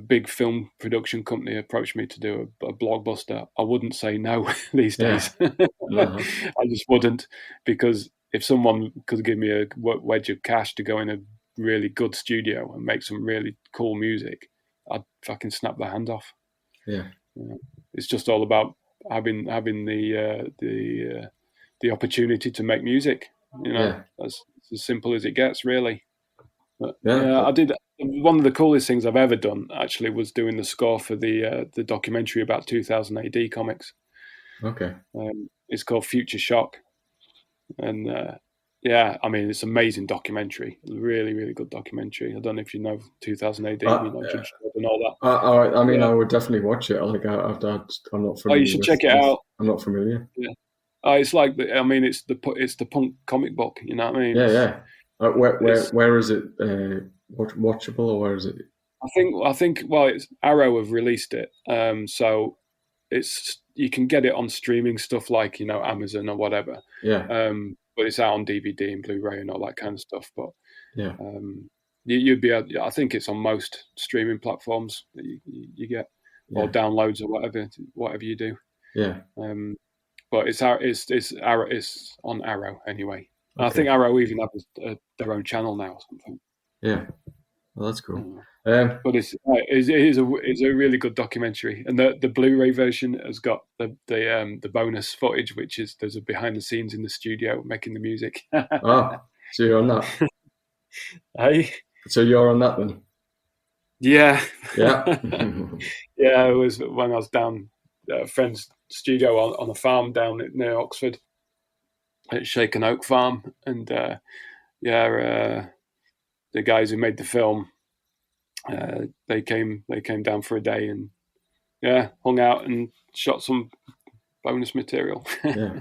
B: big film production company approached me to do a blockbuster, I wouldn't say no these days.
C: Uh-huh.
B: I just wouldn't, because if someone could give me a wedge of cash to go in a really good studio and make some really cool music, I'd fucking snap their hand off.
C: Yeah.
B: It's just all about having the opportunity to make music. That's as simple as it gets, really. But I did. One of the coolest things I've ever done, actually, was doing the score for the documentary about 2000 AD comics.
C: Okay.
B: It's called Future Shock, and I mean, it's an amazing documentary. Really, really good documentary. I don't know if you know 2000 AD, Judge Dredd and all
C: that. I mean, I would definitely watch it. I'm not familiar.
B: Oh, you should check it out.
C: I'm not familiar.
B: Yeah. It's like it's the punk comic book. You know what I mean?
C: Yeah. Where is it watchable, or where is it?
B: I think. Well, it's Arrow have released it, so you can get it on streaming stuff like Amazon or whatever.
C: Yeah.
B: But it's out on DVD and Blu-ray and all that kind of stuff. But
C: yeah,
B: you'd be able, I think it's on most streaming platforms that you get, or downloads or whatever you do.
C: Yeah.
B: But it's on Arrow anyway. Okay. I think Arrow even have their own channel now or something.
C: Yeah, well, that's cool.
B: But it is a really good documentary, and the Blu-ray version has got the bonus footage, which is there's a behind the scenes in the studio making the music.
C: Oh, so you're on that?
B: Hey,
C: so you're on that then?
B: Yeah.
C: Yeah.
B: It was when I was down at a friend's studio on a farm down near Oxford at Shaken Oak Farm, and the guys who made the film, they came down for a day and hung out and shot some bonus material.
C: Yeah,